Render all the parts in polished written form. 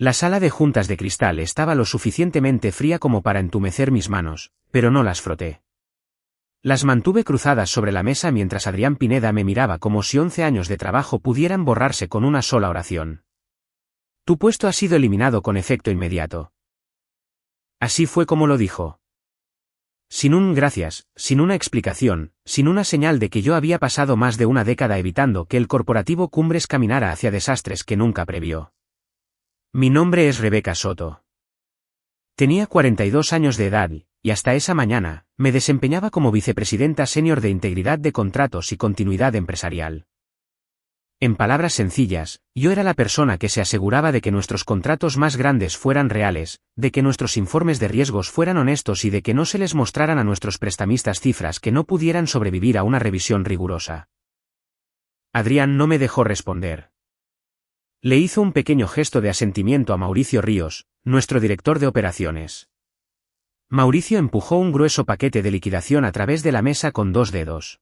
La sala de juntas de cristal estaba lo suficientemente fría como para entumecer mis manos, pero no las froté. Las mantuve cruzadas sobre la mesa mientras Adrián Pineda me miraba como si 11 años de trabajo pudieran borrarse con una sola oración. Tu puesto ha sido eliminado con efecto inmediato. Así fue como lo dijo. Sin un gracias, sin una explicación, sin una señal de que yo había pasado más de una década evitando que el corporativo Cumbres caminara hacia desastres que nunca previó. Mi nombre es Rebeca Soto. Tenía 42 años de edad y hasta esa mañana, me desempeñaba como vicepresidenta senior de integridad de contratos y continuidad empresarial. En palabras sencillas, yo era la persona que se aseguraba de que nuestros contratos más grandes fueran reales, de que nuestros informes de riesgos fueran honestos y de que no se les mostraran a nuestros prestamistas cifras que no pudieran sobrevivir a una revisión rigurosa. Adrián no me dejó responder. Le hizo un pequeño gesto de asentimiento a Mauricio Ríos, nuestro director de operaciones. Mauricio empujó un grueso paquete de liquidación a través de la mesa con 2 dedos.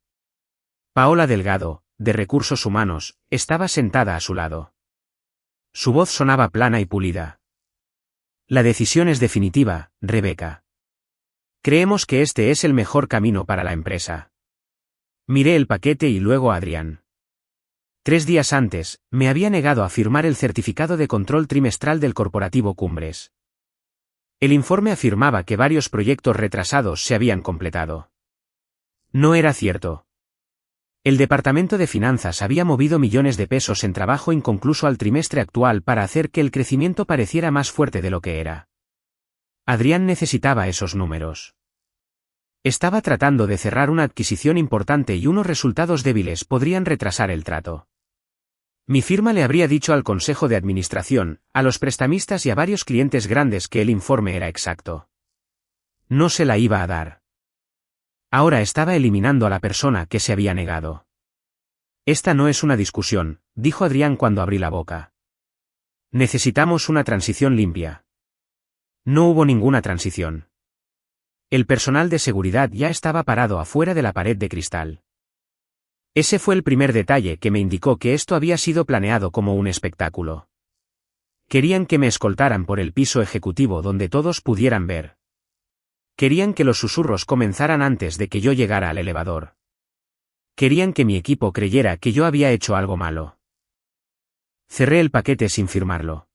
Paola Delgado, de Recursos Humanos, estaba sentada a su lado. Su voz sonaba plana y pulida. La decisión es definitiva, Rebeca. Creemos que este es el mejor camino para la empresa. Miré el paquete y luego a Adrián. 3 días antes, me había negado a firmar el certificado de control trimestral del corporativo Cumbres. El informe afirmaba que varios proyectos retrasados se habían completado. No era cierto. El Departamento de Finanzas había movido millones de pesos en trabajo inconcluso al trimestre actual para hacer que el crecimiento pareciera más fuerte de lo que era. Adrián necesitaba esos números. Estaba tratando de cerrar una adquisición importante y unos resultados débiles podrían retrasar el trato. Mi firma le habría dicho al Consejo de Administración, a los prestamistas y a varios clientes grandes que el informe era exacto. No se la iba a dar. Ahora estaba eliminando a la persona que se había negado. Esta no es una discusión, dijo Adrián cuando abrí la boca. Necesitamos una transición limpia. No hubo ninguna transición. El personal de seguridad ya estaba parado afuera de la pared de cristal. Ese fue el primer detalle que me indicó que esto había sido planeado como un espectáculo. Querían que me escoltaran por el piso ejecutivo donde todos pudieran ver. Querían que los susurros comenzaran antes de que yo llegara al elevador. Querían que mi equipo creyera que yo había hecho algo malo. Cerré el paquete sin firmarlo.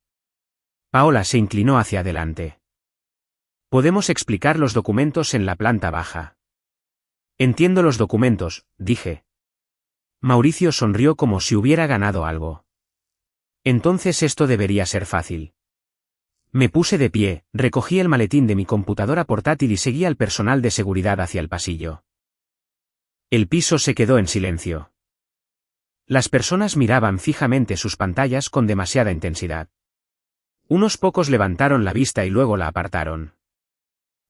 Paola se inclinó hacia adelante. Podemos explicar los documentos en la planta baja. Entiendo los documentos, dije. Mauricio sonrió como si hubiera ganado algo. Entonces esto debería ser fácil. Me puse de pie, recogí el maletín de mi computadora portátil y seguí al personal de seguridad hacia el pasillo. El piso se quedó en silencio. Las personas miraban fijamente sus pantallas con demasiada intensidad. Unos pocos levantaron la vista y luego la apartaron.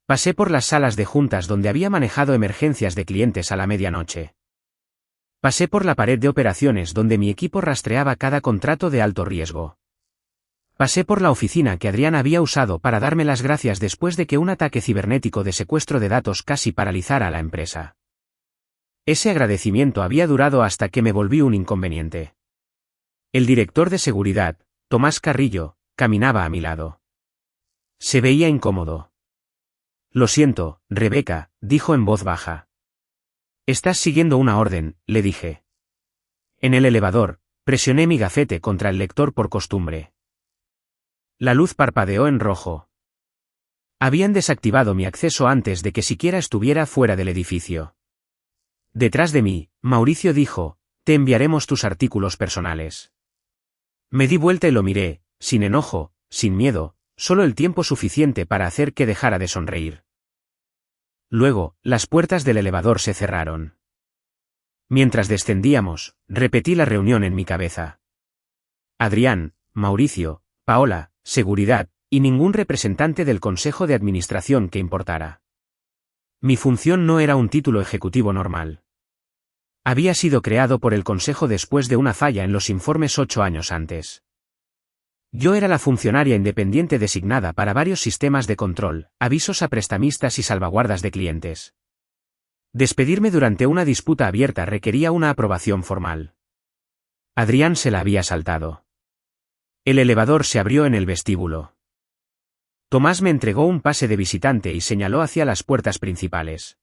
Pasé por las salas de juntas donde había manejado emergencias de clientes a la medianoche. Pasé por la pared de operaciones donde mi equipo rastreaba cada contrato de alto riesgo. Pasé por la oficina que Adrián había usado para darme las gracias después de que un ataque cibernético de secuestro de datos casi paralizara a la empresa. Ese agradecimiento había durado hasta que me volví un inconveniente. El director de seguridad, Tomás Carrillo, caminaba a mi lado. Se veía incómodo. Lo siento, Rebeca, dijo en voz baja. Estás siguiendo una orden, le dije. En el elevador, presioné mi gafete contra el lector por costumbre. La luz parpadeó en rojo. Habían desactivado mi acceso antes de que siquiera estuviera fuera del edificio. Detrás de mí, Mauricio dijo, te enviaremos tus artículos personales. Me di vuelta y lo miré, sin enojo, sin miedo, solo el tiempo suficiente para hacer que dejara de sonreír. Luego, las puertas del elevador se cerraron. Mientras descendíamos, repetí la reunión en mi cabeza. Adrián, Mauricio, Paola, seguridad, y ningún representante del Consejo de Administración que importara. Mi función no era un título ejecutivo normal. Había sido creado por el Consejo después de una falla en los informes 8 años antes. Yo era la funcionaria independiente designada para varios sistemas de control, avisos a prestamistas y salvaguardas de clientes. Despedirme durante una disputa abierta requería una aprobación formal. Adrián se la había saltado. El elevador se abrió en el vestíbulo. Tomás me entregó un pase de visitante y señaló hacia las puertas principales.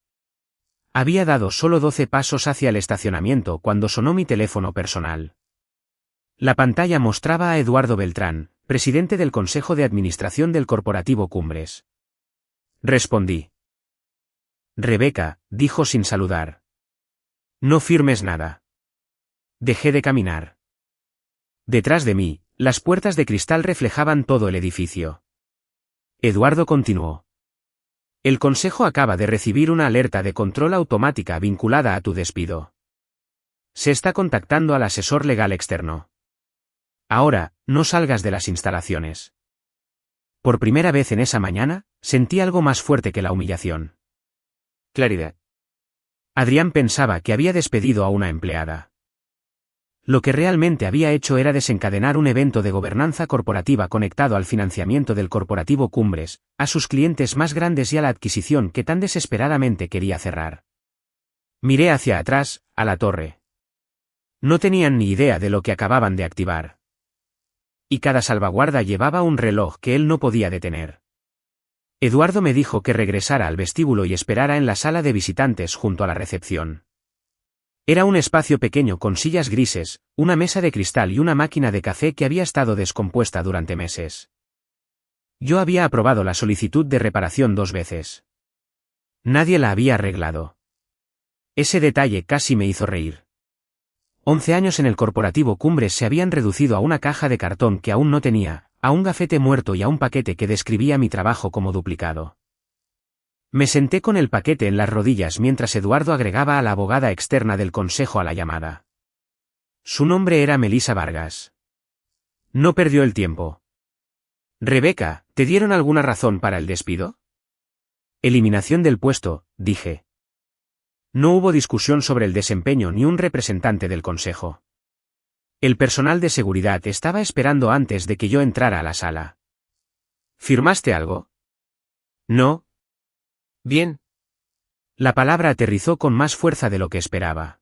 Había dado solo 12 pasos hacia el estacionamiento cuando sonó mi teléfono personal. La pantalla mostraba a Eduardo Beltrán, presidente del Consejo de Administración del Corporativo Cumbres. Respondí. Rebeca, dijo sin saludar. No firmes nada. Dejé de caminar. Detrás de mí, las puertas de cristal reflejaban todo el edificio. Eduardo continuó. El Consejo acaba de recibir una alerta de control automática vinculada a tu despido. Se está contactando al asesor legal externo. Ahora, no salgas de las instalaciones. Por primera vez en esa mañana, sentí algo más fuerte que la humillación. Claridad. Adrián pensaba que había despedido a una empleada. Lo que realmente había hecho era desencadenar un evento de gobernanza corporativa conectado al financiamiento del corporativo Cumbres, a sus clientes más grandes y a la adquisición que tan desesperadamente quería cerrar. Miré hacia atrás, a la torre. No tenían ni idea de lo que acababan de activar. Y cada salvaguarda llevaba un reloj que él no podía detener. Eduardo me dijo que regresara al vestíbulo y esperara en la sala de visitantes junto a la recepción. Era un espacio pequeño con sillas grises, una mesa de cristal y una máquina de café que había estado descompuesta durante meses. Yo había aprobado la solicitud de reparación 2 veces. Nadie la había arreglado. Ese detalle casi me hizo reír. 11 años en el corporativo Cumbres se habían reducido a una caja de cartón que aún no tenía, a un gafete muerto y a un paquete que describía mi trabajo como duplicado. Me senté con el paquete en las rodillas mientras Eduardo agregaba a la abogada externa del consejo a la llamada. Su nombre era Melissa Vargas. No perdió el tiempo. Rebeca, ¿te dieron alguna razón para el despido? Eliminación del puesto, dije. No hubo discusión sobre el desempeño ni un representante del consejo. El personal de seguridad estaba esperando antes de que yo entrara a la sala. ¿Firmaste algo? No. Bien. La palabra aterrizó con más fuerza de lo que esperaba.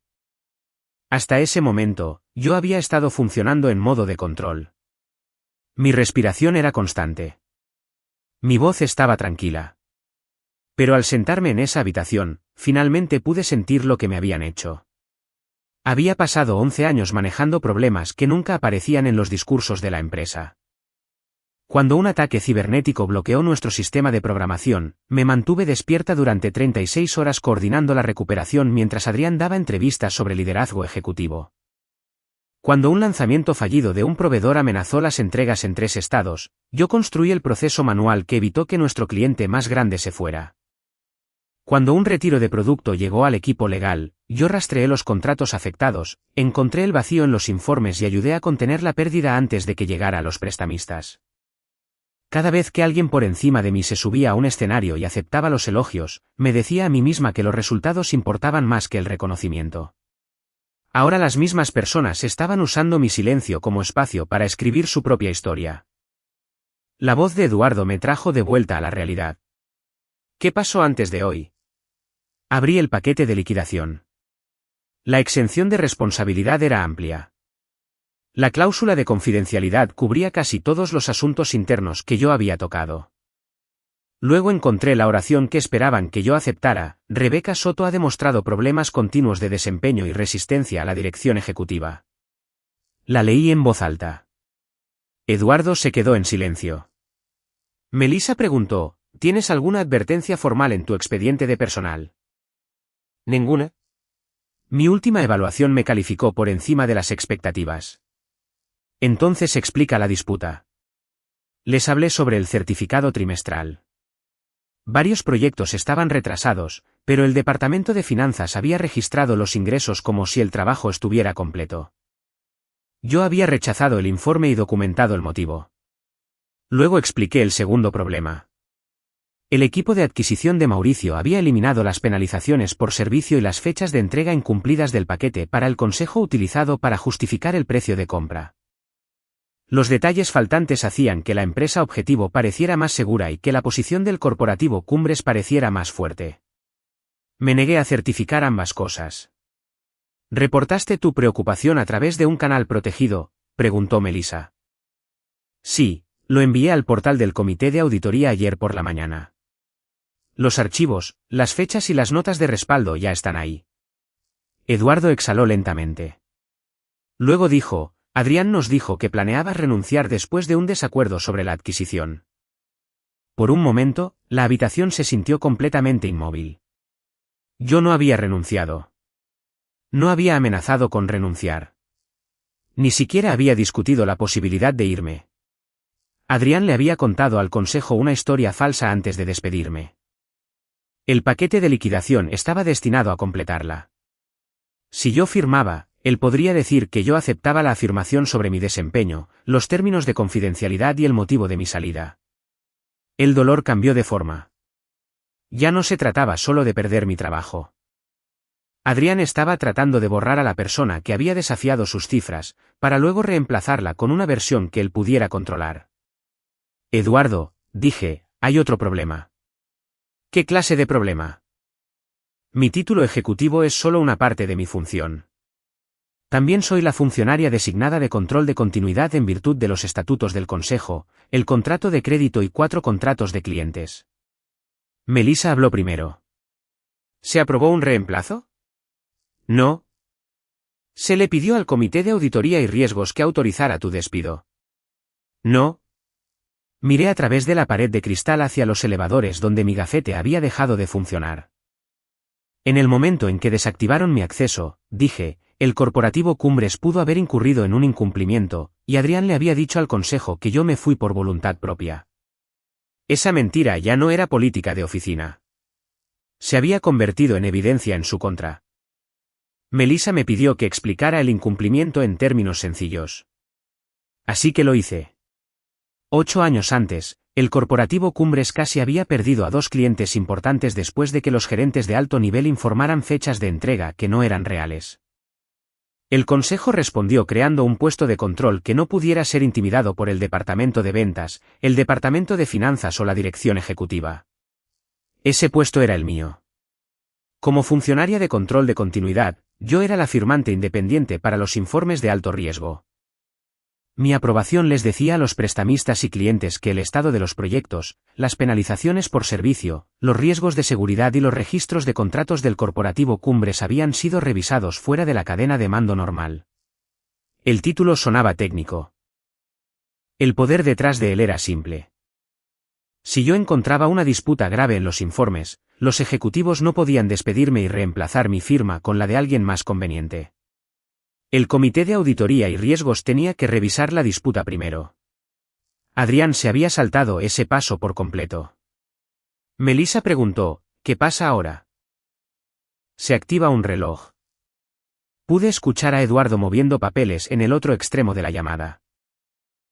Hasta ese momento, yo había estado funcionando en modo de control. Mi respiración era constante. Mi voz estaba tranquila. Pero al sentarme en esa habitación, finalmente pude sentir lo que me habían hecho. Había pasado 11 años manejando problemas que nunca aparecían en los discursos de la empresa. Cuando un ataque cibernético bloqueó nuestro sistema de programación, me mantuve despierta durante 36 horas coordinando la recuperación mientras Adrián daba entrevistas sobre liderazgo ejecutivo. Cuando un lanzamiento fallido de un proveedor amenazó las entregas en 3 estados, yo construí el proceso manual que evitó que nuestro cliente más grande se fuera. Cuando un retiro de producto llegó al equipo legal, yo rastreé los contratos afectados, encontré el vacío en los informes y ayudé a contener la pérdida antes de que llegara a los prestamistas. Cada vez que alguien por encima de mí se subía a un escenario y aceptaba los elogios, me decía a mí misma que los resultados importaban más que el reconocimiento. Ahora las mismas personas estaban usando mi silencio como espacio para escribir su propia historia. La voz de Eduardo me trajo de vuelta a la realidad. ¿Qué pasó antes de hoy? Abrí el paquete de liquidación. La exención de responsabilidad era amplia. La cláusula de confidencialidad cubría casi todos los asuntos internos que yo había tocado. Luego encontré la oración que esperaban que yo aceptara: Rebeca Soto ha demostrado problemas continuos de desempeño y resistencia a la dirección ejecutiva. La leí en voz alta. Eduardo se quedó en silencio. Melissa preguntó: ¿tienes alguna advertencia formal en tu expediente de personal? Ninguna. Mi última evaluación me calificó por encima de las expectativas. Entonces explica la disputa. Les hablé sobre el certificado trimestral. Varios proyectos estaban retrasados, pero el Departamento de Finanzas había registrado los ingresos como si el trabajo estuviera completo. Yo había rechazado el informe y documentado el motivo. Luego expliqué el segundo problema. El equipo de adquisición de Mauricio había eliminado las penalizaciones por servicio y las fechas de entrega incumplidas del paquete para el consejo utilizado para justificar el precio de compra. Los detalles faltantes hacían que la empresa objetivo pareciera más segura y que la posición del corporativo Cumbres pareciera más fuerte. Me negué a certificar ambas cosas. ¿Reportaste tu preocupación a través de un canal protegido?, preguntó Melissa. Sí, lo envié al portal del comité de auditoría ayer por la mañana. Los archivos, las fechas y las notas de respaldo ya están ahí. Eduardo exhaló lentamente. Luego dijo, Adrián nos dijo que planeaba renunciar después de un desacuerdo sobre la adquisición. Por un momento, la habitación se sintió completamente inmóvil. Yo no había renunciado. No había amenazado con renunciar. Ni siquiera había discutido la posibilidad de irme. Adrián le había contado al consejo una historia falsa antes de despedirme. El paquete de liquidación estaba destinado a completarla. Si yo firmaba, él podría decir que yo aceptaba la afirmación sobre mi desempeño, los términos de confidencialidad y el motivo de mi salida. El dolor cambió de forma. Ya no se trataba solo de perder mi trabajo. Adrián estaba tratando de borrar a la persona que había desafiado sus cifras, para luego reemplazarla con una versión que él pudiera controlar. Eduardo, dije, hay otro problema. ¿Qué clase de problema? Mi título ejecutivo es solo una parte de mi función. También soy la funcionaria designada de control de continuidad en virtud de los estatutos del Consejo, el contrato de crédito y 4 contratos de clientes. Melissa habló primero. ¿Se aprobó un reemplazo? No. Se le pidió al Comité de Auditoría y Riesgos que autorizara tu despido. No. Miré a través de la pared de cristal hacia los elevadores donde mi gafete había dejado de funcionar. En el momento en que desactivaron mi acceso, dije, el corporativo Cumbres pudo haber incurrido en un incumplimiento, y Adrián le había dicho al consejo que yo me fui por voluntad propia. Esa mentira ya no era política de oficina. Se había convertido en evidencia en su contra. Melissa me pidió que explicara el incumplimiento en términos sencillos. Así que lo hice. 8 años antes, el corporativo Cumbres casi había perdido a 2 clientes importantes después de que los gerentes de alto nivel informaran fechas de entrega que no eran reales. El consejo respondió creando un puesto de control que no pudiera ser intimidado por el departamento de ventas, el departamento de finanzas o la dirección ejecutiva. Ese puesto era el mío. Como funcionaria de control de continuidad, yo era la firmante independiente para los informes de alto riesgo. Mi aprobación les decía a los prestamistas y clientes que el estado de los proyectos, las penalizaciones por servicio, los riesgos de seguridad y los registros de contratos del corporativo Cumbres habían sido revisados fuera de la cadena de mando normal. El título sonaba técnico. El poder detrás de él era simple. Si yo encontraba una disputa grave en los informes, los ejecutivos no podían despedirme y reemplazar mi firma con la de alguien más conveniente. El comité de auditoría y riesgos tenía que revisar la disputa primero. Adrián se había saltado ese paso por completo. Melissa preguntó, ¿qué pasa ahora? Se activa un reloj. Pude escuchar a Eduardo moviendo papeles en el otro extremo de la llamada.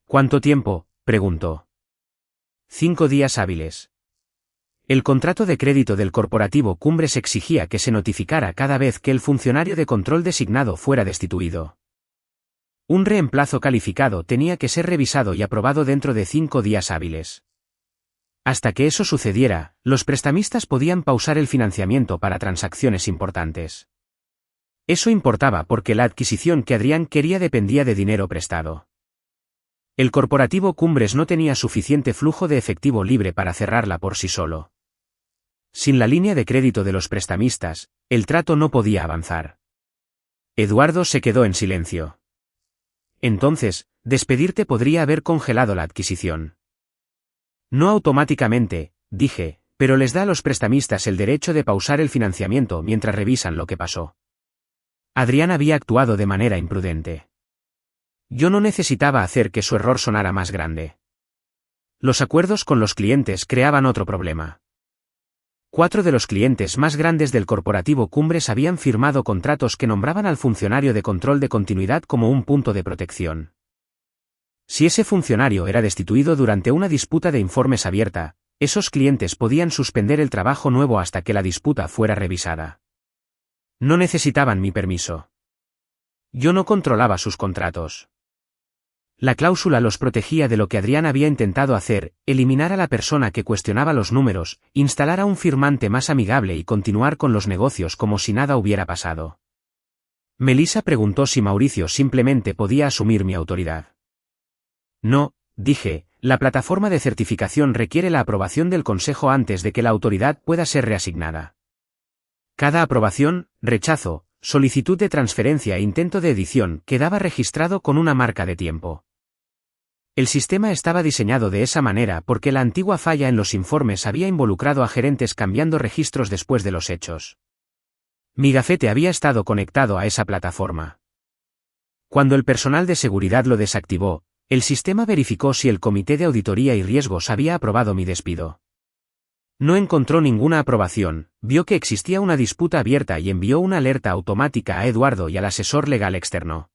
¿Cuánto tiempo?, preguntó. 5 días hábiles. El contrato de crédito del corporativo Cumbres exigía que se notificara cada vez que el funcionario de control designado fuera destituido. Un reemplazo calificado tenía que ser revisado y aprobado dentro de 5 días hábiles. Hasta que eso sucediera, los prestamistas podían pausar el financiamiento para transacciones importantes. Eso importaba porque la adquisición que Adrián quería dependía de dinero prestado. El corporativo Cumbres no tenía suficiente flujo de efectivo libre para cerrarla por sí solo. Sin la línea de crédito de los prestamistas, el trato no podía avanzar. Eduardo se quedó en silencio. Entonces, despedirte podría haber congelado la adquisición. No automáticamente, dije, pero les da a los prestamistas el derecho de pausar el financiamiento mientras revisan lo que pasó. Adrián había actuado de manera imprudente. Yo no necesitaba hacer que su error sonara más grande. Los acuerdos con los clientes creaban otro problema. 4 de los clientes más grandes del corporativo Cumbres habían firmado contratos que nombraban al funcionario de control de continuidad como un punto de protección. Si ese funcionario era destituido durante una disputa de informes abierta, esos clientes podían suspender el trabajo nuevo hasta que la disputa fuera revisada. No necesitaban mi permiso. Yo no controlaba sus contratos. La cláusula los protegía de lo que Adrián había intentado hacer, eliminar a la persona que cuestionaba los números, instalar a un firmante más amigable y continuar con los negocios como si nada hubiera pasado. Melissa preguntó si Mauricio simplemente podía asumir mi autoridad. No, dije, la plataforma de certificación requiere la aprobación del Consejo antes de que la autoridad pueda ser reasignada. Cada aprobación, rechazo, solicitud de transferencia e intento de edición quedaba registrado con una marca de tiempo. El sistema estaba diseñado de esa manera porque la antigua falla en los informes había involucrado a gerentes cambiando registros después de los hechos. Mi gafete había estado conectado a esa plataforma. Cuando el personal de seguridad lo desactivó, el sistema verificó si el Comité de Auditoría y Riesgos había aprobado mi despido. No encontró ninguna aprobación, vio que existía una disputa abierta y envió una alerta automática a Eduardo y al asesor legal externo.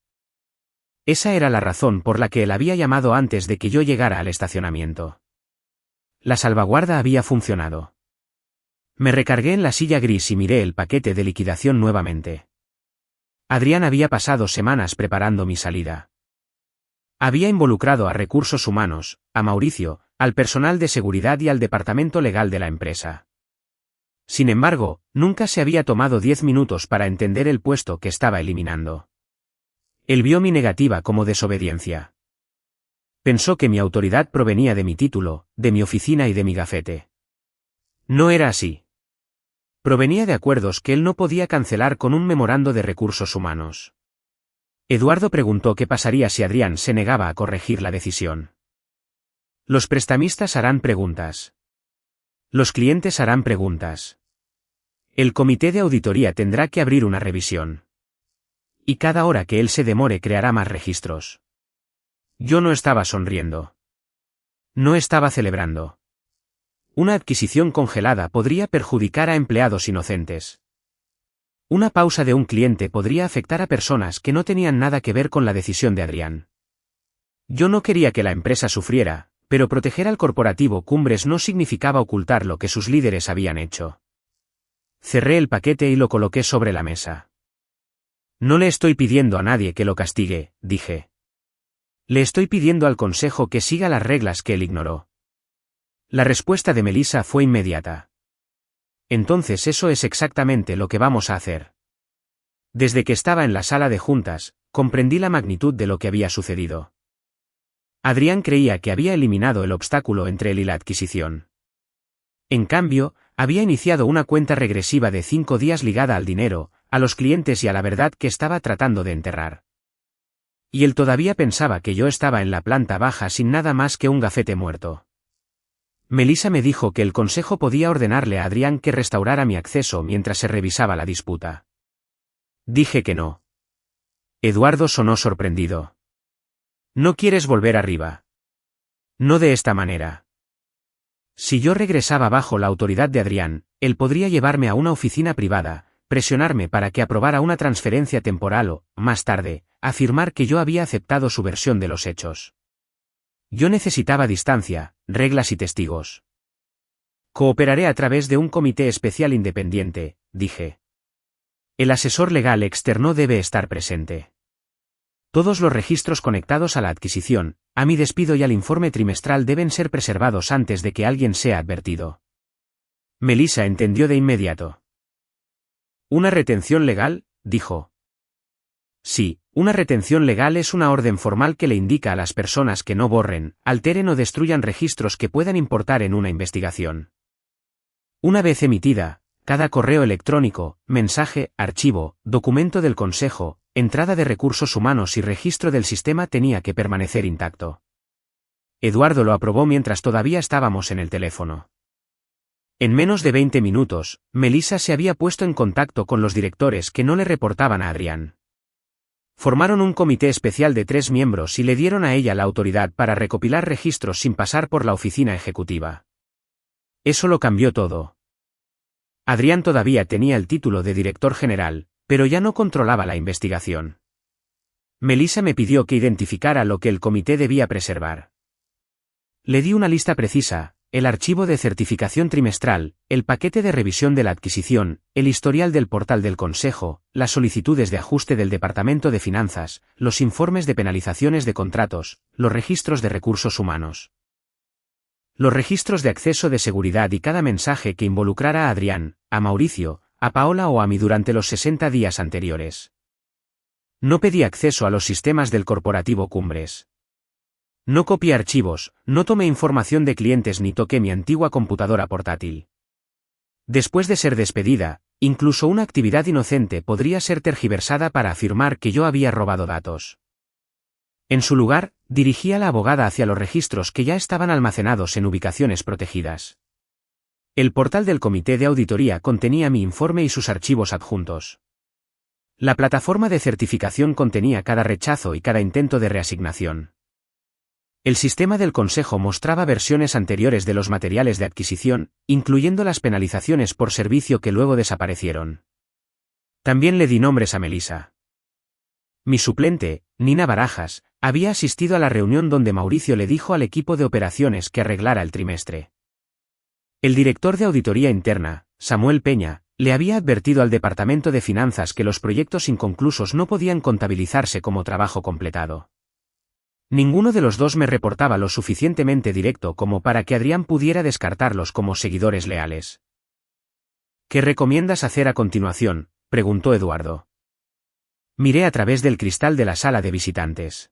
Esa era la razón por la que él había llamado antes de que yo llegara al estacionamiento. La salvaguarda había funcionado. Me recargué en la silla gris y miré el paquete de liquidación nuevamente. Adrián había pasado semanas preparando mi salida. Había involucrado a recursos humanos, a Mauricio, al personal de seguridad y al departamento legal de la empresa. Sin embargo, nunca se había tomado 10 minutos para entender el puesto que estaba eliminando. Él vio mi negativa como desobediencia. Pensó que mi autoridad provenía de mi título, de mi oficina y de mi gafete. No era así. Provenía de acuerdos que él no podía cancelar con un memorando de recursos humanos. Eduardo preguntó qué pasaría si Adrián se negaba a corregir la decisión. Los prestamistas harán preguntas. Los clientes harán preguntas. El comité de auditoría tendrá que abrir una revisión. Y cada hora que él se demore creará más registros. Yo no estaba sonriendo. No estaba celebrando. Una adquisición congelada podría perjudicar a empleados inocentes. Una pausa de un cliente podría afectar a personas que no tenían nada que ver con la decisión de Adrián. Yo no quería que la empresa sufriera, pero proteger al corporativo Cumbres no significaba ocultar lo que sus líderes habían hecho. Cerré el paquete y lo coloqué sobre la mesa. No le estoy pidiendo a nadie que lo castigue, dije. Le estoy pidiendo al consejo que siga las reglas que él ignoró. La respuesta de Melissa fue inmediata. Entonces eso es exactamente lo que vamos a hacer. Desde que estaba en la sala de juntas, comprendí la magnitud de lo que había sucedido. Adrián creía que había eliminado el obstáculo entre él y la adquisición. En cambio, había iniciado una cuenta regresiva de 5 días ligada al dinero, a los clientes y a la verdad que estaba tratando de enterrar. Y él todavía pensaba que yo estaba en la planta baja sin nada más que un gafete muerto. Melissa me dijo que el consejo podía ordenarle a Adrián que restaurara mi acceso mientras se revisaba la disputa. Dije que no. Eduardo sonó sorprendido. ¿No quieres volver arriba? No de esta manera. Si yo regresaba bajo la autoridad de Adrián, él podría llevarme a una oficina privada, presionarme para que aprobara una transferencia temporal o, más tarde, afirmar que yo había aceptado su versión de los hechos. Yo necesitaba distancia, reglas y testigos. Cooperaré a través de un comité especial independiente, dije. El asesor legal externo debe estar presente. Todos los registros conectados a la adquisición, a mi despido y al informe trimestral deben ser preservados antes de que alguien sea advertido. Melissa entendió de inmediato. ¿Una retención legal?, dijo. Sí, una retención legal es una orden formal que le indica a las personas que no borren, alteren o destruyan registros que puedan importar en una investigación. Una vez emitida, cada correo electrónico, mensaje, archivo, documento del Consejo, entrada de recursos humanos y registro del sistema tenía que permanecer intacto. Eduardo lo aprobó mientras todavía estábamos en el teléfono. En menos de 20 minutos, Melissa se había puesto en contacto con los directores que no le reportaban a Adrián. Formaron un comité especial de 3 miembros y le dieron a ella la autoridad para recopilar registros sin pasar por la oficina ejecutiva. Eso lo cambió todo. Adrián todavía tenía el título de director general, pero ya no controlaba la investigación. Melissa me pidió que identificara lo que el comité debía preservar. Le di una lista precisa: el archivo de certificación trimestral, el paquete de revisión de la adquisición, el historial del portal del Consejo, las solicitudes de ajuste del Departamento de Finanzas, los informes de penalizaciones de contratos, los registros de recursos humanos. Los registros de acceso de seguridad y cada mensaje que involucrara a Adrián, a Mauricio, a Paola o a mí durante los 60 días anteriores. No pedí acceso a los sistemas del corporativo Cumbres. No copié archivos, no tomé información de clientes ni toqué mi antigua computadora portátil. Después de ser despedida, incluso una actividad inocente podría ser tergiversada para afirmar que yo había robado datos. En su lugar, dirigí a la abogada hacia los registros que ya estaban almacenados en ubicaciones protegidas. El portal del comité de auditoría contenía mi informe y sus archivos adjuntos. La plataforma de certificación contenía cada rechazo y cada intento de reasignación. El sistema del consejo mostraba versiones anteriores de los materiales de adquisición, incluyendo las penalizaciones por servicio que luego desaparecieron. También le di nombres a Melissa. Mi suplente, Nina Barajas, había asistido a la reunión donde Mauricio le dijo al equipo de operaciones que arreglara el trimestre. El director de auditoría interna, Samuel Peña, le había advertido al departamento de finanzas que los proyectos inconclusos no podían contabilizarse como trabajo completado. Ninguno de los dos me reportaba lo suficientemente directo como para que Adrián pudiera descartarlos como seguidores leales. ¿Qué recomiendas hacer a continuación?, preguntó Eduardo. Miré a través del cristal de la sala de visitantes.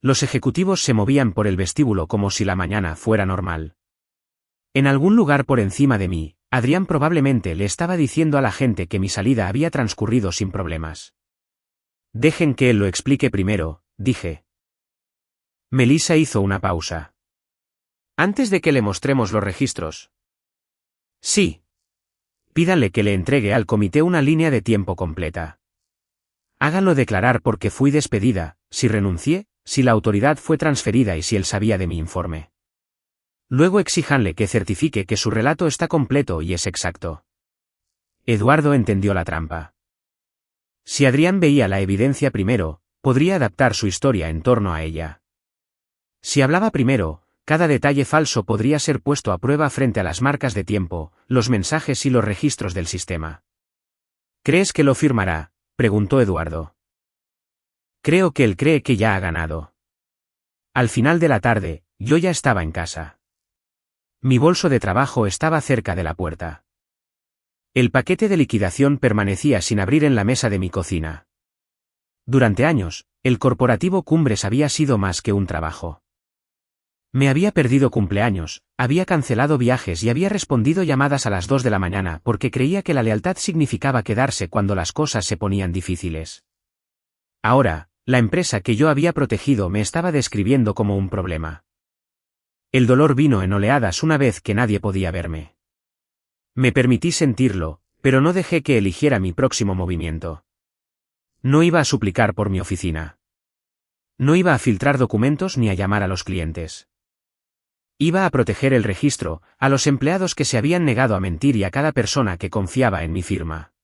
Los ejecutivos se movían por el vestíbulo como si la mañana fuera normal. En algún lugar por encima de mí, Adrián probablemente le estaba diciendo a la gente que mi salida había transcurrido sin problemas. Dejen que él lo explique primero, dije. Melissa hizo una pausa. Antes de que le mostremos los registros. Sí. Pídanle que le entregue al comité una línea de tiempo completa. Háganlo declarar por qué fui despedida, si renuncié, si la autoridad fue transferida y si él sabía de mi informe. Luego exíjanle que certifique que su relato está completo y es exacto. Eduardo entendió la trampa. Si Adrián veía la evidencia primero, podría adaptar su historia en torno a ella. Si hablaba primero, cada detalle falso podría ser puesto a prueba frente a las marcas de tiempo, los mensajes y los registros del sistema. ¿Crees que lo firmará?, preguntó Eduardo. Creo que él cree que ya ha ganado. Al final de la tarde, yo ya estaba en casa. Mi bolso de trabajo estaba cerca de la puerta. El paquete de liquidación permanecía sin abrir en la mesa de mi cocina. Durante años, el corporativo Cumbres había sido más que un trabajo. Me había perdido cumpleaños, había cancelado viajes y había respondido llamadas a las 2 de la mañana porque creía que la lealtad significaba quedarse cuando las cosas se ponían difíciles. Ahora, la empresa que yo había protegido me estaba describiendo como un problema. El dolor vino en oleadas una vez que nadie podía verme. Me permití sentirlo, pero no dejé que eligiera mi próximo movimiento. No iba a suplicar por mi oficina. No iba a filtrar documentos ni a llamar a los clientes. Iba a proteger el registro, a los empleados que se habían negado a mentir y a cada persona que confiaba en mi firma.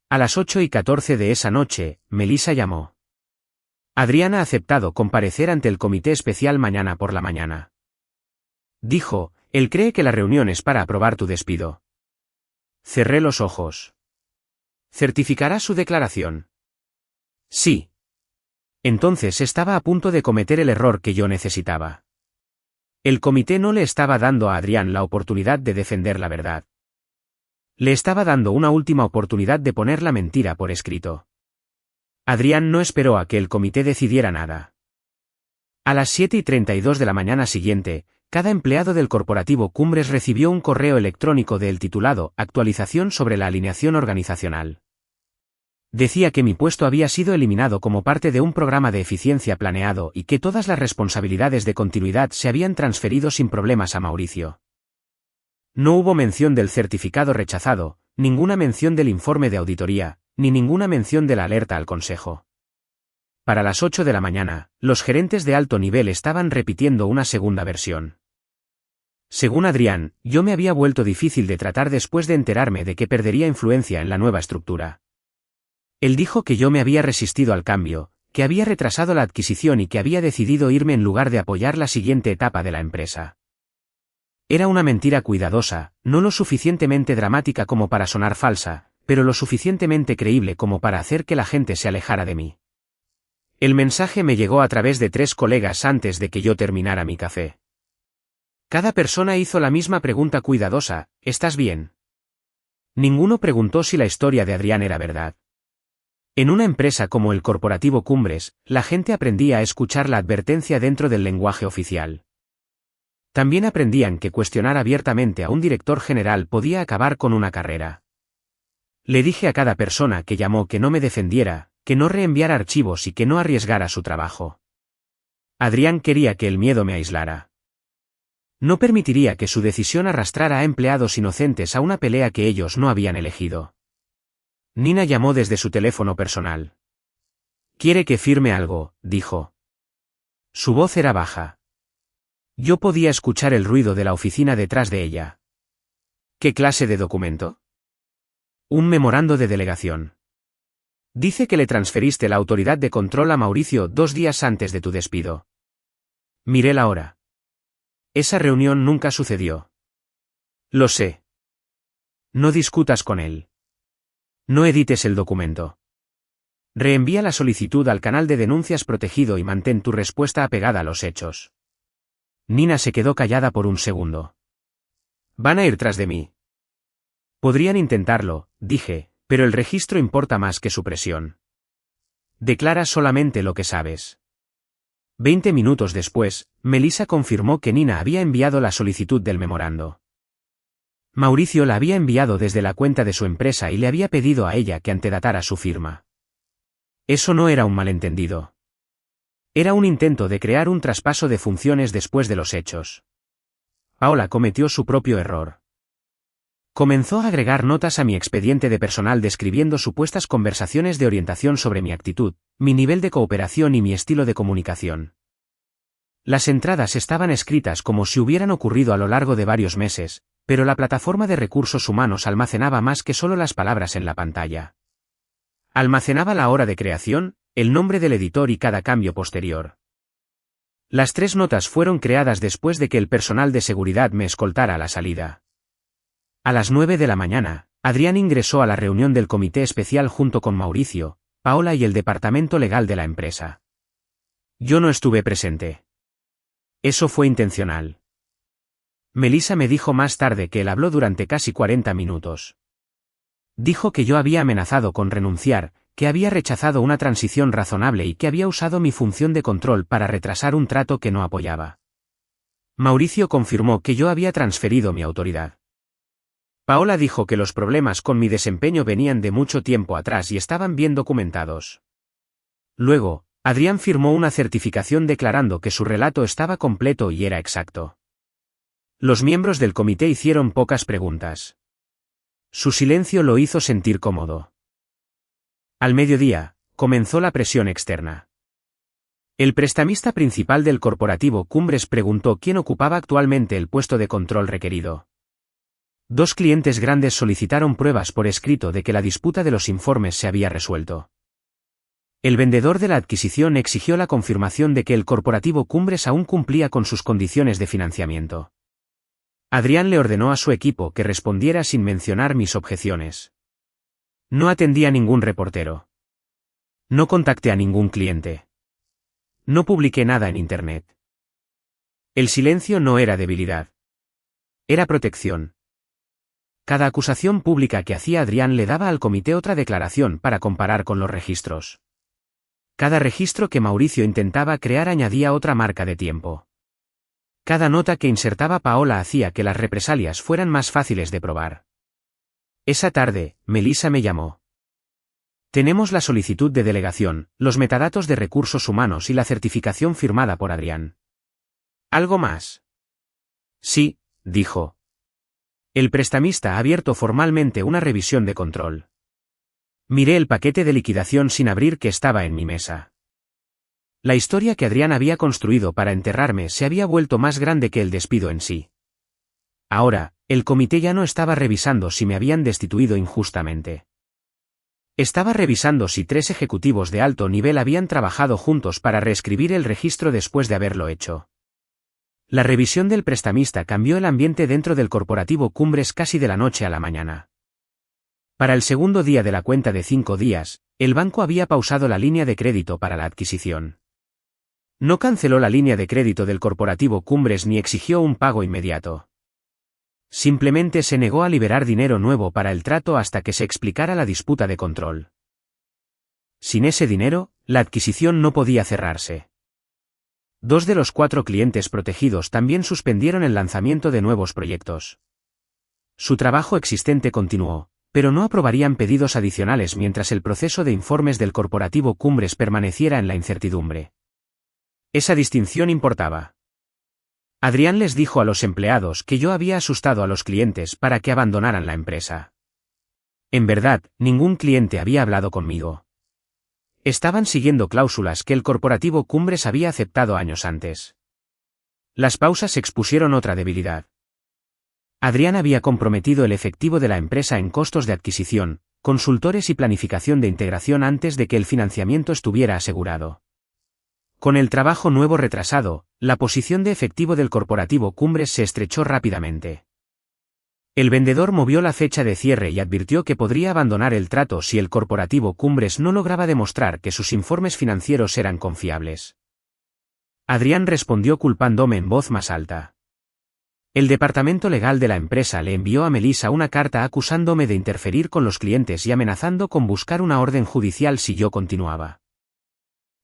A las 8:14 de esa noche, Melissa llamó. Adrián ha aceptado comparecer ante el comité especial mañana por la mañana. Dijo, él cree que la reunión es para aprobar tu despido. Cerré los ojos. ¿Certificará su declaración? Sí. Entonces estaba a punto de cometer el error que yo necesitaba. El comité no le estaba dando a Adrián la oportunidad de defender la verdad. Le estaba dando una última oportunidad de poner la mentira por escrito. Adrián no esperó a que el comité decidiera nada. A las 7:32 de la mañana siguiente, cada empleado del corporativo Cumbres recibió un correo electrónico del titulado Actualización sobre la alineación organizacional. Decía que mi puesto había sido eliminado como parte de un programa de eficiencia planeado y que todas las responsabilidades de continuidad se habían transferido sin problemas a Mauricio. No hubo mención del certificado rechazado, ninguna mención del informe de auditoría, ni ninguna mención de la alerta al consejo. Para las 8 de la mañana, los gerentes de alto nivel estaban repitiendo una segunda versión. Según Adrián, yo me había vuelto difícil de tratar después de enterarme de que perdería influencia en la nueva estructura. Él dijo que yo me había resistido al cambio, que había retrasado la adquisición y que había decidido irme en lugar de apoyar la siguiente etapa de la empresa. Era una mentira cuidadosa, no lo suficientemente dramática como para sonar falsa, pero lo suficientemente creíble como para hacer que la gente se alejara de mí. El mensaje me llegó a través de 3 colegas antes de que yo terminara mi café. Cada persona hizo la misma pregunta cuidadosa, ¿estás bien? Ninguno preguntó si la historia de Adrián era verdad. En una empresa como el Corporativo Cumbres, la gente aprendía a escuchar la advertencia dentro del lenguaje oficial. También aprendían que cuestionar abiertamente a un director general podía acabar con una carrera. Le dije a cada persona que llamó que no me defendiera, que no reenviara archivos y que no arriesgara su trabajo. Adrián quería que el miedo me aislara. No permitiría que su decisión arrastrara a empleados inocentes a una pelea que ellos no habían elegido. Nina llamó desde su teléfono personal. «Quiere que firme algo», dijo. Su voz era baja. Yo podía escuchar el ruido de la oficina detrás de ella. «¿Qué clase de documento?» «Un memorando de delegación. Dice que le transferiste la autoridad de control a Mauricio 2 días antes de tu despido». Miré la hora. Esa reunión nunca sucedió. «Lo sé. No discutas con él. No edites el documento. Reenvía la solicitud al canal de denuncias protegido y mantén tu respuesta apegada a los hechos». Nina se quedó callada por un segundo. «Van a ir tras de mí». «Podrían intentarlo», dije, «pero el registro importa más que su presión. Declara solamente lo que sabes». 20 minutos después, Melissa confirmó que Nina había enviado la solicitud del memorando. Mauricio la había enviado desde la cuenta de su empresa y le había pedido a ella que antedatara su firma. Eso no era un malentendido. Era un intento de crear un traspaso de funciones después de los hechos. Paola cometió su propio error. Comenzó a agregar notas a mi expediente de personal describiendo supuestas conversaciones de orientación sobre mi actitud, mi nivel de cooperación y mi estilo de comunicación. Las entradas estaban escritas como si hubieran ocurrido a lo largo de varios meses, pero la plataforma de recursos humanos almacenaba más que solo las palabras en la pantalla. Almacenaba la hora de creación, el nombre del editor y cada cambio posterior. Las 3 notas fueron creadas después de que el personal de seguridad me escoltara a la salida. A las 9 de la mañana, Adrián ingresó a la reunión del comité especial junto con Mauricio, Paola y el departamento legal de la empresa. Yo no estuve presente. Eso fue intencional. Melissa me dijo más tarde que él habló durante casi 40 minutos. Dijo que yo había amenazado con renunciar, que había rechazado una transición razonable y que había usado mi función de control para retrasar un trato que no apoyaba. Mauricio confirmó que yo había transferido mi autoridad. Paola dijo que los problemas con mi desempeño venían de mucho tiempo atrás y estaban bien documentados. Luego, Adrián firmó una certificación declarando que su relato estaba completo y era exacto. Los miembros del comité hicieron pocas preguntas. Su silencio lo hizo sentir cómodo. Al mediodía, comenzó la presión externa. El prestamista principal del corporativo Cumbres preguntó quién ocupaba actualmente el puesto de control requerido. 2 clientes grandes solicitaron pruebas por escrito de que la disputa de los informes se había resuelto. El vendedor de la adquisición exigió la confirmación de que el corporativo Cumbres aún cumplía con sus condiciones de financiamiento. Adrián le ordenó a su equipo que respondiera sin mencionar mis objeciones. No atendí a ningún reportero. No contacté a ningún cliente. No publiqué nada en Internet. El silencio no era debilidad. Era protección. Cada acusación pública que hacía Adrián le daba al comité otra declaración para comparar con los registros. Cada registro que Mauricio intentaba crear añadía otra marca de tiempo. Cada nota que insertaba Paola hacía que las represalias fueran más fáciles de probar. Esa tarde, Melissa me llamó. Tenemos la solicitud de delegación, los metadatos de recursos humanos y la certificación firmada por Adrián. ¿Algo más? Sí, dijo. El prestamista ha abierto formalmente una revisión de control. Miré el paquete de liquidación sin abrir que estaba en mi mesa. La historia que Adrián había construido para enterrarme se había vuelto más grande que el despido en sí. Ahora, el comité ya no estaba revisando si me habían destituido injustamente. Estaba revisando si 3 ejecutivos de alto nivel habían trabajado juntos para reescribir el registro después de haberlo hecho. La revisión del prestamista cambió el ambiente dentro del corporativo Cumbres casi de la noche a la mañana. Para el segundo día de la cuenta de 5 días, el banco había pausado la línea de crédito para la adquisición. No canceló la línea de crédito del corporativo Cumbres ni exigió un pago inmediato. Simplemente se negó a liberar dinero nuevo para el trato hasta que se explicara la disputa de control. Sin ese dinero, la adquisición no podía cerrarse. 2 de los 4 clientes protegidos también suspendieron el lanzamiento de nuevos proyectos. Su trabajo existente continuó, pero no aprobarían pedidos adicionales mientras el proceso de informes del corporativo Cumbres permaneciera en la incertidumbre. Esa distinción importaba. Adrián les dijo a los empleados que yo había asustado a los clientes para que abandonaran la empresa. En verdad, ningún cliente había hablado conmigo. Estaban siguiendo cláusulas que el corporativo Cumbres había aceptado años antes. Las pausas expusieron otra debilidad. Adrián había comprometido el efectivo de la empresa en costos de adquisición, consultores y planificación de integración antes de que el financiamiento estuviera asegurado. Con el trabajo nuevo retrasado, la posición de efectivo del corporativo Cumbres se estrechó rápidamente. El vendedor movió la fecha de cierre y advirtió que podría abandonar el trato si el corporativo Cumbres no lograba demostrar que sus informes financieros eran confiables. Adrián respondió culpándome en voz más alta. El departamento legal de la empresa le envió a Melissa una carta acusándome de interferir con los clientes y amenazando con buscar una orden judicial si yo continuaba.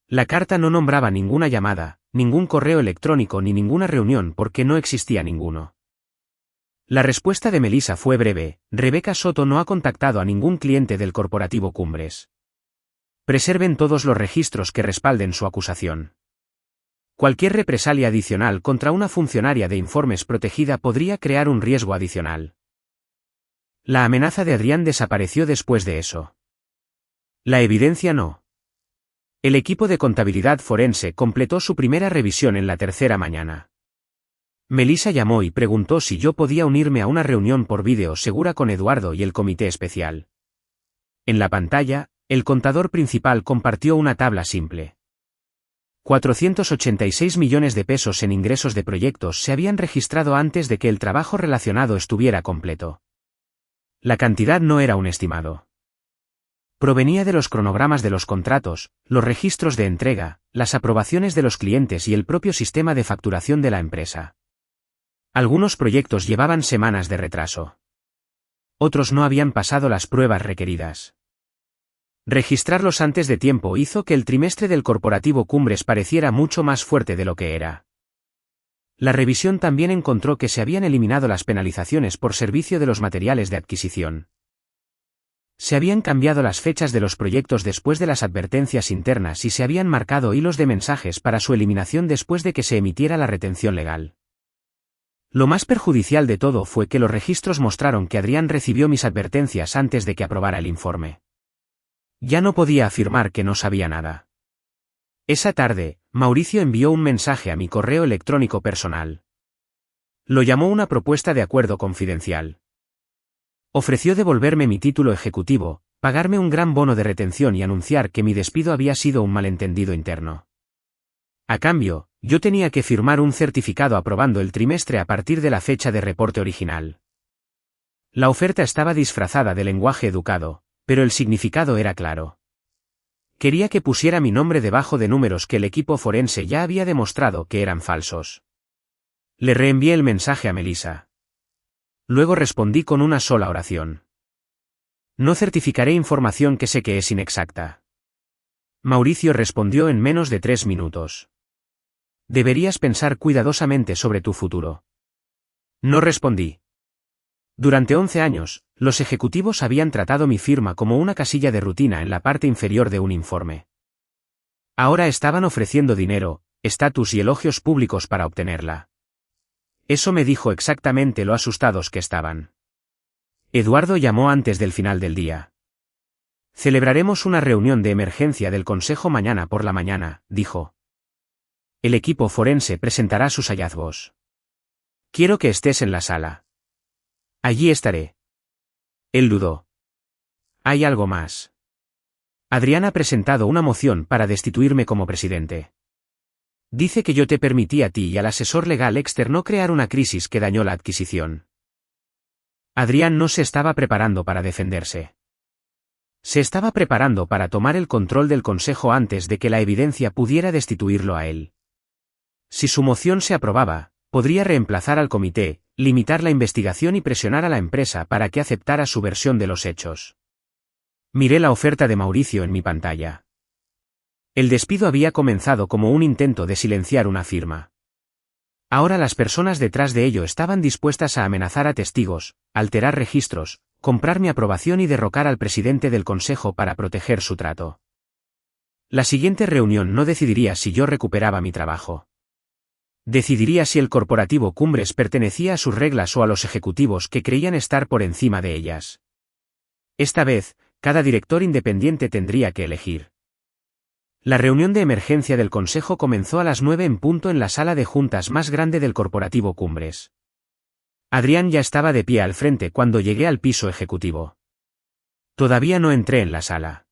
La carta no nombraba ninguna llamada, ningún correo electrónico ni ninguna reunión porque no existía ninguno. La respuesta de Melissa fue breve: Rebeca Soto no ha contactado a ningún cliente del corporativo Cumbres. Preserven todos los registros que respalden su acusación. Cualquier represalia adicional contra una funcionaria de informes protegida podría crear un riesgo adicional. La amenaza de Adrián desapareció después de eso. La evidencia no. El equipo de contabilidad forense completó su primera revisión en la tercera mañana. Melissa llamó y preguntó si yo podía unirme a una reunión por vídeo segura con Eduardo y el comité especial. En la pantalla, el contador principal compartió una tabla simple. 486 millones de pesos en ingresos de proyectos se habían registrado antes de que el trabajo relacionado estuviera completo. La cantidad no era un estimado. Provenía de los cronogramas de los contratos, los registros de entrega, las aprobaciones de los clientes y el propio sistema de facturación de la empresa. Algunos proyectos llevaban semanas de retraso. Otros no habían pasado las pruebas requeridas. Registrarlos antes de tiempo hizo que el trimestre del corporativo Cumbres pareciera mucho más fuerte de lo que era. La revisión también encontró que se habían eliminado las penalizaciones por servicio de los materiales de adquisición. Se habían cambiado las fechas de los proyectos después de las advertencias internas y se habían marcado hilos de mensajes para su eliminación después de que se emitiera la retención legal. Lo más perjudicial de todo fue que los registros mostraron que Adrián recibió mis advertencias antes de que aprobara el informe. Ya no podía afirmar que no sabía nada. Esa tarde, Mauricio envió un mensaje a mi correo electrónico personal. Lo llamó una propuesta de acuerdo confidencial. Ofreció devolverme mi título ejecutivo, pagarme un gran bono de retención y anunciar que mi despido había sido un malentendido interno. A cambio, yo tenía que firmar un certificado aprobando el trimestre a partir de la fecha de reporte original. La oferta estaba disfrazada de lenguaje educado, pero el significado era claro. Quería que pusiera mi nombre debajo de números que el equipo forense ya había demostrado que eran falsos. Le reenvié el mensaje a Melissa. Luego respondí con una sola oración. No certificaré información que sé que es inexacta. Mauricio respondió en menos de 3 minutos. Deberías pensar cuidadosamente sobre tu futuro. No respondí. Durante 11 años, los ejecutivos habían tratado mi firma como una casilla de rutina en la parte inferior de un informe. Ahora estaban ofreciendo dinero, estatus y elogios públicos para obtenerla. Eso me dijo exactamente lo asustados que estaban. Eduardo llamó antes del final del día. Celebraremos una reunión de emergencia del consejo mañana por la mañana, dijo. El equipo forense presentará sus hallazgos. Quiero que estés en la sala. Allí estaré. Él dudó. Hay algo más. Adrián ha presentado una moción para destituirme como presidente. Dice que yo te permití a ti y al asesor legal externo crear una crisis que dañó la adquisición. Adrián no se estaba preparando para defenderse. Se estaba preparando para tomar el control del consejo antes de que la evidencia pudiera destituirlo a él. Si su moción se aprobaba, podría reemplazar al comité, limitar la investigación y presionar a la empresa para que aceptara su versión de los hechos. Miré la oferta de Mauricio en mi pantalla. El despido había comenzado como un intento de silenciar una firma. Ahora las personas detrás de ello estaban dispuestas a amenazar a testigos, alterar registros, comprar mi aprobación y derrocar al presidente del consejo para proteger su trato. La siguiente reunión no decidiría si yo recuperaba mi trabajo. Decidiría si el corporativo Cumbres pertenecía a sus reglas o a los ejecutivos que creían estar por encima de ellas. Esta vez, cada director independiente tendría que elegir. La reunión de emergencia del consejo comenzó a las 9 en punto en la sala de juntas más grande del corporativo Cumbres. Adrián ya estaba de pie al frente cuando llegué al piso ejecutivo. Todavía no entré en la sala.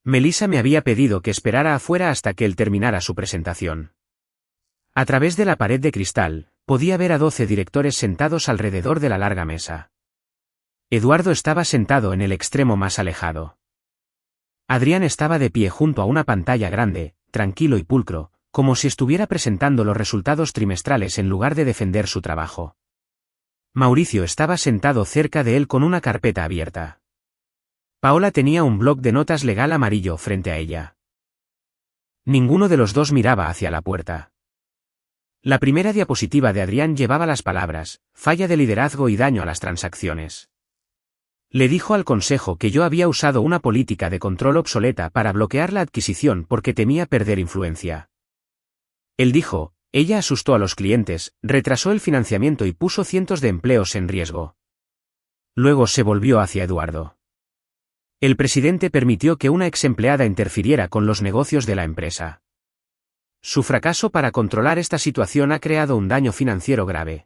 Melissa me había pedido que esperara afuera hasta que él terminara su presentación. A través de la pared de cristal, podía ver a 12 directores sentados alrededor de la larga mesa. Eduardo estaba sentado en el extremo más alejado. Adrián estaba de pie junto a una pantalla grande, tranquilo y pulcro, como si estuviera presentando los resultados trimestrales en lugar de defender su trabajo. Mauricio estaba sentado cerca de él con una carpeta abierta. Paola tenía un bloc de notas legal amarillo frente a ella. Ninguno de los dos miraba hacia la puerta. La primera diapositiva de Adrián llevaba las palabras, falla de liderazgo y daño a las transacciones. Le dijo al consejo que yo había usado una política de control obsoleta para bloquear la adquisición porque temía perder influencia. Él dijo, ella asustó a los clientes, retrasó el financiamiento y puso cientos de empleos en riesgo. Luego se volvió hacia Eduardo. El presidente permitió que una ex empleada interfiriera con los negocios de la empresa. Su fracaso para controlar esta situación ha creado un daño financiero grave.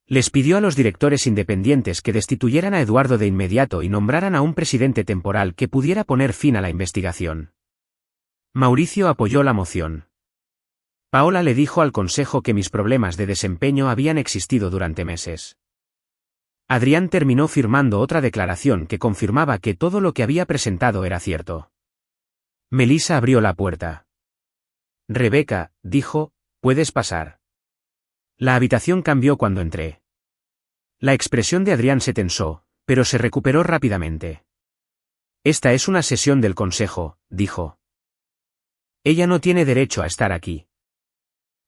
Les pidió a los directores independientes que destituyeran a Eduardo de inmediato y nombraran a un presidente temporal que pudiera poner fin a la investigación. Mauricio apoyó la moción. Paola le dijo al consejo que mis problemas de desempeño habían existido durante meses. Adrián terminó firmando otra declaración que confirmaba que todo lo que había presentado era cierto. Melissa abrió la puerta. Rebeca, dijo, puedes pasar. La habitación cambió cuando entré. La expresión de Adrián se tensó, pero se recuperó rápidamente. Esta es una sesión del consejo, dijo. Ella no tiene derecho a estar aquí.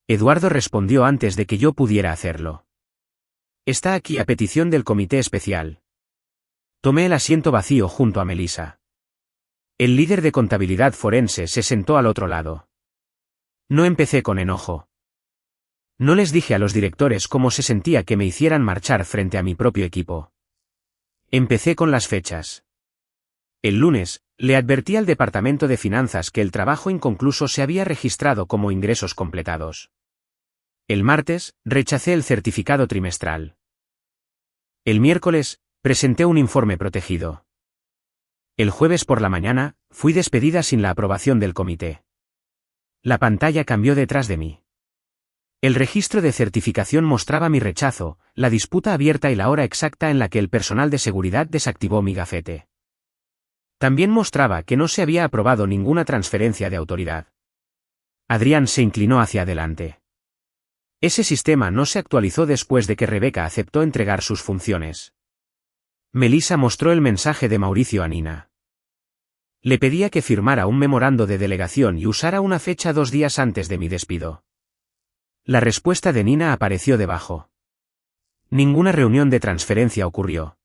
Eduardo respondió antes de que yo pudiera hacerlo. Está aquí a petición del comité especial. Tomé el asiento vacío junto a Melissa. El líder de contabilidad forense se sentó al otro lado. No empecé con enojo. No les dije a los directores cómo se sentía que me hicieran marchar frente a mi propio equipo. Empecé con las fechas. El lunes, le advertí al departamento de finanzas que el trabajo inconcluso se había registrado como ingresos completados. El martes, rechacé el certificado trimestral. El miércoles, presenté un informe protegido. El jueves por la mañana, fui despedida sin la aprobación del comité. La pantalla cambió detrás de mí. El registro de certificación mostraba mi rechazo, la disputa abierta y la hora exacta en la que el personal de seguridad desactivó mi gafete. También mostraba que no se había aprobado ninguna transferencia de autoridad. Adrián se inclinó hacia adelante. Ese sistema no se actualizó después de que Rebeca aceptó entregar sus funciones. Melissa mostró el mensaje de Mauricio a Nina. Le pedía que firmara un memorando de delegación y usara una fecha 2 días antes de mi despido. La respuesta de Nina apareció debajo. Ninguna reunión de transferencia ocurrió.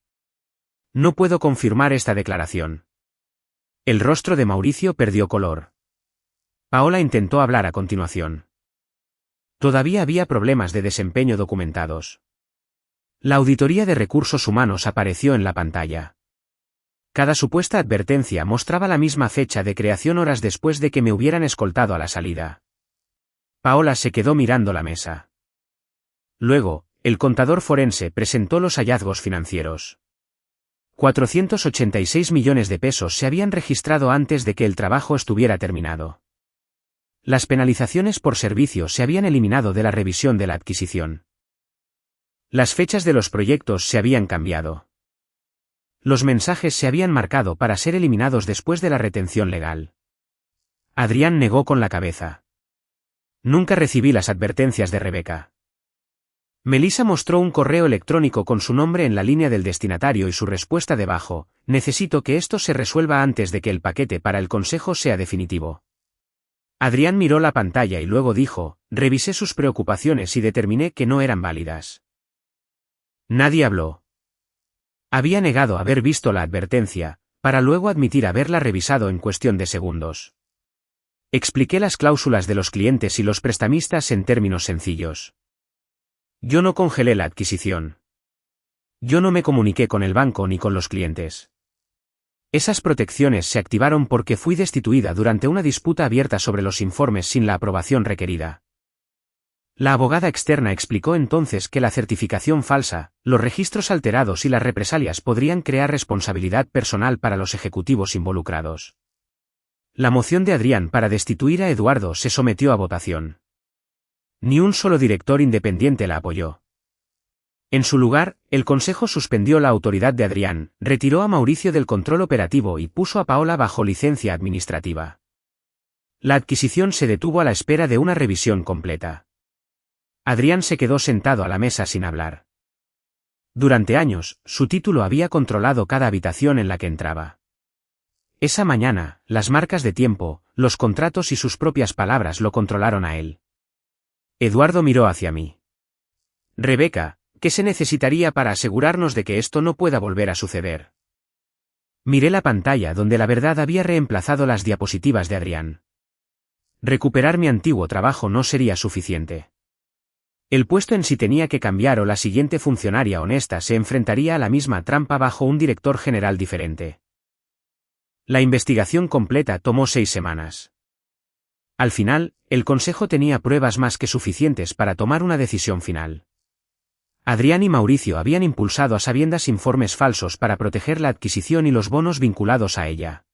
No puedo confirmar esta declaración. El rostro de Mauricio perdió color. Paola intentó hablar a continuación. Todavía había problemas de desempeño documentados. La auditoría de recursos humanos apareció en la pantalla. Cada supuesta advertencia mostraba la misma fecha de creación horas después de que me hubieran escoltado a la salida. Paola se quedó mirando la mesa. Luego, el contador forense presentó los hallazgos financieros. 486 millones de pesos se habían registrado antes de que el trabajo estuviera terminado. Las penalizaciones por servicio se habían eliminado de la revisión de la adquisición. Las fechas de los proyectos se habían cambiado. Los mensajes se habían marcado para ser eliminados después de la retención legal. Adrián negó con la cabeza. Nunca recibí las advertencias de Rebeca. Melissa mostró un correo electrónico con su nombre en la línea del destinatario y su respuesta debajo: necesito que esto se resuelva antes de que el paquete para el consejo sea definitivo. Adrián miró la pantalla y luego dijo: revisé sus preocupaciones y determiné que no eran válidas. Nadie habló. Había negado haber visto la advertencia, para luego admitir haberla revisado en cuestión de segundos. Expliqué las cláusulas de los clientes y los prestamistas en términos sencillos. Yo no congelé la adquisición. Yo no me comuniqué con el banco ni con los clientes. Esas protecciones se activaron porque fui destituida durante una disputa abierta sobre los informes sin la aprobación requerida. La abogada externa explicó entonces que la certificación falsa, los registros alterados y las represalias podrían crear responsabilidad personal para los ejecutivos involucrados. La moción de Adrián para destituir a Eduardo se sometió a votación. Ni un solo director independiente la apoyó. En su lugar, el Consejo suspendió la autoridad de Adrián, retiró a Mauricio del control operativo y puso a Paola bajo licencia administrativa. La adquisición se detuvo a la espera de una revisión completa. Adrián se quedó sentado a la mesa sin hablar. Durante años, su título había controlado cada habitación en la que entraba. Esa mañana, las marcas de tiempo, los contratos y sus propias palabras lo controlaron a él. Eduardo miró hacia mí. Rebeca, ¿qué se necesitaría para asegurarnos de que esto no pueda volver a suceder? Miré la pantalla donde la verdad había reemplazado las diapositivas de Adrián. Recuperar mi antiguo trabajo no sería suficiente. El puesto en sí tenía que cambiar o la siguiente funcionaria honesta se enfrentaría a la misma trampa bajo un director general diferente. La investigación completa tomó 6 semanas. Al final, el Consejo tenía pruebas más que suficientes para tomar una decisión final. Adrián y Mauricio habían impulsado a sabiendas informes falsos para proteger la adquisición y los bonos vinculados a ella.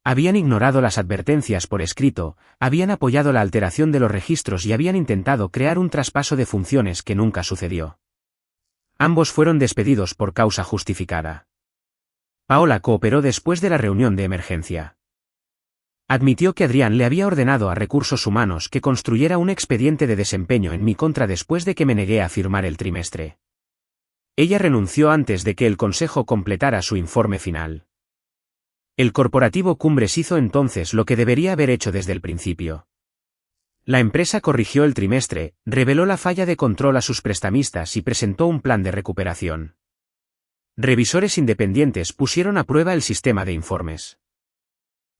Habían ignorado las advertencias por escrito, habían apoyado la alteración de los registros y habían intentado crear un traspaso de funciones que nunca sucedió. Ambos fueron despedidos por causa justificada. Paola cooperó después de la reunión de emergencia. Admitió que Adrián le había ordenado a Recursos Humanos que construyera un expediente de desempeño en mi contra después de que me negué a firmar el trimestre. Ella renunció antes de que el Consejo completara su informe final. El corporativo Cumbres hizo entonces lo que debería haber hecho desde el principio. La empresa corrigió el trimestre, reveló la falla de control a sus prestamistas y presentó un plan de recuperación. Revisores independientes pusieron a prueba el sistema de informes.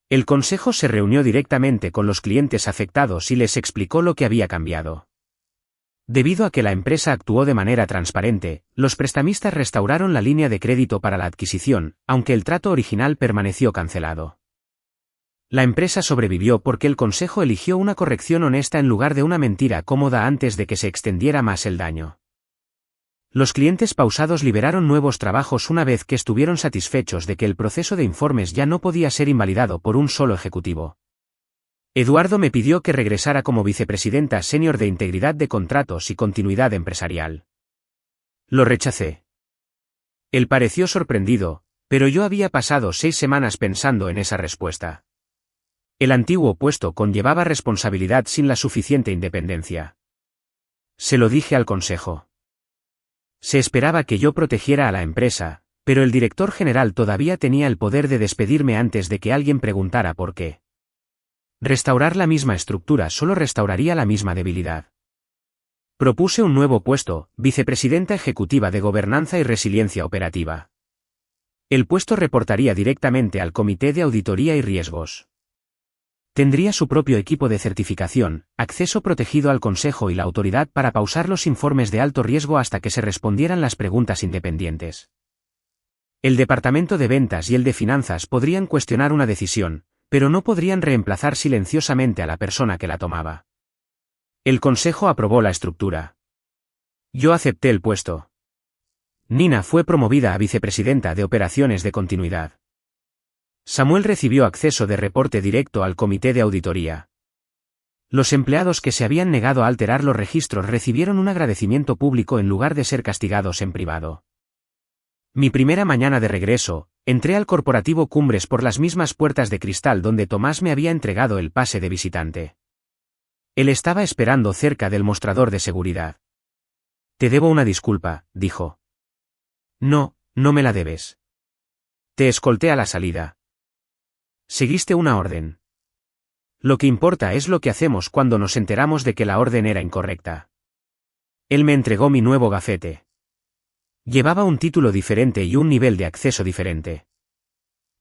El Consejo se reunió directamente con los clientes afectados y les explicó lo que había cambiado. Debido a que la empresa actuó de manera transparente, los prestamistas restauraron la línea de crédito para la adquisición, aunque el trato original permaneció cancelado. La empresa sobrevivió porque el Consejo eligió una corrección honesta en lugar de una mentira cómoda antes de que se extendiera más el daño. Los clientes pausados liberaron nuevos trabajos una vez que estuvieron satisfechos de que el proceso de informes ya no podía ser invalidado por un solo ejecutivo. Eduardo me pidió que regresara como vicepresidenta senior de Integridad de Contratos y Continuidad Empresarial. Lo rechacé. Él pareció sorprendido, pero yo había pasado 6 semanas pensando en esa respuesta. El antiguo puesto conllevaba responsabilidad sin la suficiente independencia. Se lo dije al Consejo. Se esperaba que yo protegiera a la empresa, pero el director general todavía tenía el poder de despedirme antes de que alguien preguntara por qué. Restaurar la misma estructura solo restauraría la misma debilidad. Propuse un nuevo puesto, vicepresidenta ejecutiva de Gobernanza y Resiliencia Operativa. El puesto reportaría directamente al Comité de Auditoría y Riesgos. Tendría su propio equipo de certificación, acceso protegido al Consejo y la autoridad para pausar los informes de alto riesgo hasta que se respondieran las preguntas independientes. El Departamento de Ventas y el de Finanzas podrían cuestionar una decisión, pero no podrían reemplazar silenciosamente a la persona que la tomaba. El Consejo aprobó la estructura. Yo acepté el puesto. Nina fue promovida a vicepresidenta de Operaciones de Continuidad. Samuel recibió acceso de reporte directo al comité de auditoría. Los empleados que se habían negado a alterar los registros recibieron un agradecimiento público en lugar de ser castigados en privado. Mi primera mañana de regreso, entré al corporativo Cumbres por las mismas puertas de cristal donde Tomás me había entregado el pase de visitante. Él estaba esperando cerca del mostrador de seguridad. Te debo una disculpa, dijo. No, no me la debes. Te escolté a la salida. Seguiste una orden. Lo que importa es lo que hacemos cuando nos enteramos de que la orden era incorrecta. Él me entregó mi nuevo gafete. Llevaba un título diferente y un nivel de acceso diferente.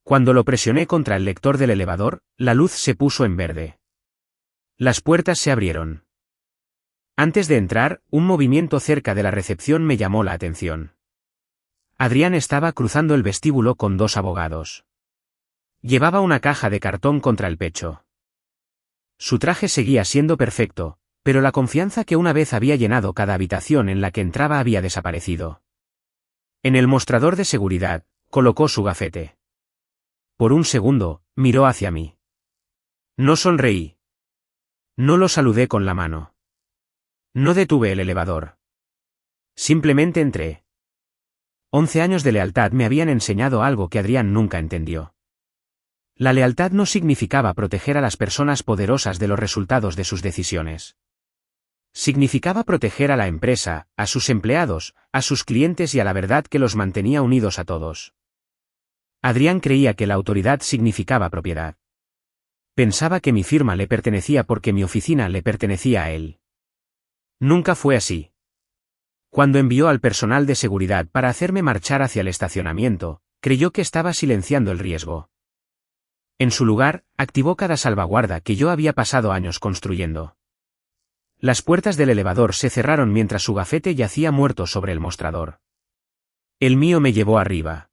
Cuando lo presioné contra el lector del elevador, la luz se puso en verde. Las puertas se abrieron. Antes de entrar, un movimiento cerca de la recepción me llamó la atención. Adrián estaba cruzando el vestíbulo con dos abogados. Llevaba una caja de cartón contra el pecho. Su traje seguía siendo perfecto, pero la confianza que una vez había llenado cada habitación en la que entraba había desaparecido. En el mostrador de seguridad, colocó su gafete. Por un segundo, miró hacia mí. No sonreí. No lo saludé con la mano. No detuve el elevador. Simplemente entré. 11 años de lealtad me habían enseñado algo que Adrián nunca entendió. La lealtad no significaba proteger a las personas poderosas de los resultados de sus decisiones. Significaba proteger a la empresa, a sus empleados, a sus clientes y a la verdad que los mantenía unidos a todos. Adrián creía que la autoridad significaba propiedad. Pensaba que mi firma le pertenecía porque mi oficina le pertenecía a él. Nunca fue así. Cuando envió al personal de seguridad para hacerme marchar hacia el estacionamiento, creyó que estaba silenciando el riesgo. En su lugar, activó cada salvaguarda que yo había pasado años construyendo. Las puertas del elevador se cerraron mientras su gafete yacía muerto sobre el mostrador. El mío me llevó arriba.